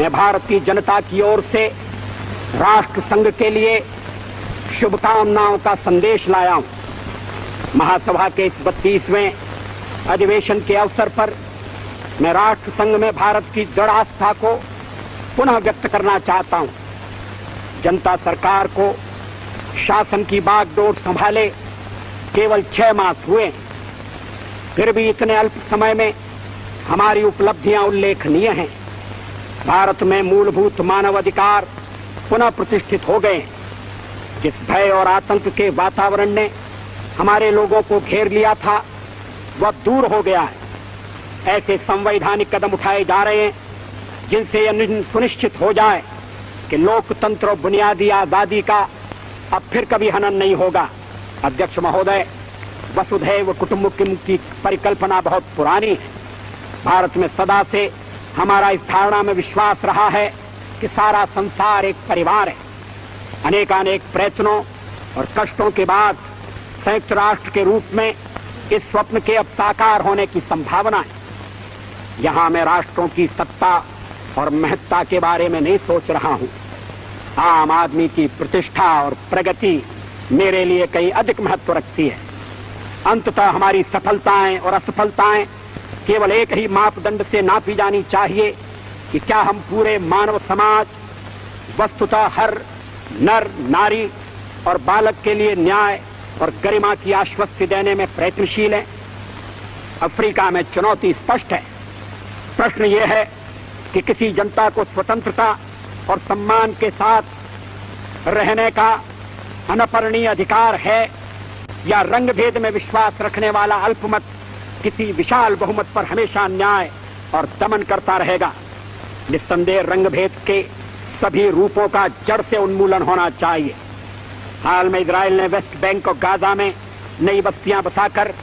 मैं भारतीय जनता की ओर से राष्ट्र संघ के लिए शुभकामनाओं का संदेश लाया हूं। महासभा के इस 32वें अधिवेशन के अवसर पर मैं राष्ट्र संघ में भारत की दृढ़ आस्था को पुनः व्यक्त करना चाहता हूं। जनता सरकार को शासन की बागडोर संभाले केवल 6 मास हुए, फिर भी इतने अल्प समय में हमारी उपलब्धियां उल्लेखनीय हैं। भारत में मूलभूत मानव अधिकार पुनः प्रतिष्ठित हो गए। जिस भय और आतंक के वातावरण ने हमारे लोगों को घेर लिया था वह दूर हो गया है। ऐसे संवैधानिक कदम उठाए जा रहे हैं जिनसे यह सुनिश्चित हो जाए कि लोकतंत्र और बुनियादी आजादी का अब फिर कभी हनन नहीं होगा। अध्यक्ष महोदय, वसुधैव कुटुंबकम की परिकल्पना बहुत पुरानी है। भारत में सदा से हमारा इस धारणा में विश्वास रहा है कि सारा संसार एक परिवार है। अनेकानेक प्रयत्नों और कष्टों के बाद संयुक्त राष्ट्र के रूप में इस स्वप्न के अब साकार होने की संभावना है। यहां मैं राष्ट्रों की सत्ता और महत्ता के बारे में नहीं सोच रहा हूं। आम आदमी की प्रतिष्ठा और प्रगति मेरे लिए कहीं अधिक महत्व रखती है। अंततः हमारी सफलताएं और असफलताएं केवल एक ही मापदंड से नापी जानी चाहिए कि क्या हम पूरे मानव समाज, वस्तुतः हर नर, नारी और बालक के लिए न्याय और गरिमा की आश्वस्ति देने में प्रयत्नशील हैं। अफ्रीका में चुनौती स्पष्ट है। प्रश्न यह है कि किसी जनता को स्वतंत्रता और सम्मान के साथ रहने का अनपरणीय अधिकार है या रंगभेद में विश्वास रखने वाला अल्पमत किसी विशाल बहुमत पर हमेशा न्याय और दमन करता रहेगा। निस्संदेह रंगभेद के सभी रूपों का जड़ से उन्मूलन होना चाहिए। हाल में इजराइल ने वेस्ट बैंक और गाजा में नई बस्तियां बसाकर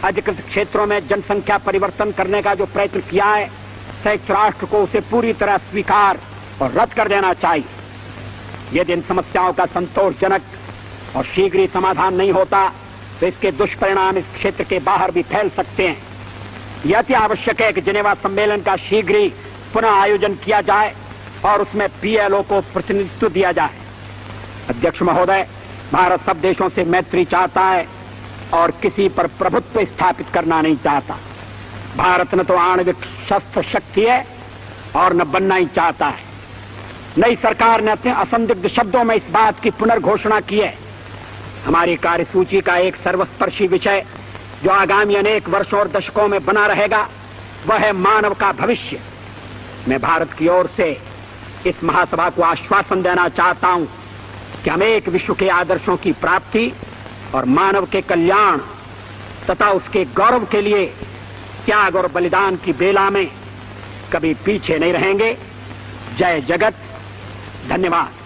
अधिकृत क्षेत्रों में जनसंख्या परिवर्तन करने का जो प्रयत्न किया है, संयुक्त राष्ट्र को उसे पूरी तरह स्वीकार और रद्द कर देना चाहिए। यदि इन समस्याओं का संतोषजनक और शीघ्र ही समाधान नहीं होता तो इसके दुष्परिणाम इस क्षेत्र के बाहर भी फैल सकते हैं। यह अति आवश्यक है कि जिनेवा सम्मेलन का शीघ्र ही पुनः आयोजन किया जाए और उसमें पीएलओ को प्रतिनिधित्व दिया जाए। अध्यक्ष महोदय, भारत सब देशों से मैत्री चाहता है और किसी पर प्रभुत्व स्थापित करना नहीं चाहता। भारत न तो आणविक शस्त्र शक्ति है और न बनना ही चाहता है। नई सरकार ने अपने असंदिग्ध शब्दों में इस बात की पुनर्घोषणा की है। हमारी कार्यसूची का एक सर्वस्पर्शी विषय जो आगामी अनेक वर्षों और दशकों में बना रहेगा वह है मानव का भविष्य। मैं भारत की ओर से इस महासभा को आश्वासन देना चाहता हूं कि हम एक विश्व के आदर्शों की प्राप्ति और मानव के कल्याण तथा उसके गौरव के लिए त्याग और बलिदान की बेला में कभी पीछे नहीं रहेंगे। जय जगत। धन्यवाद।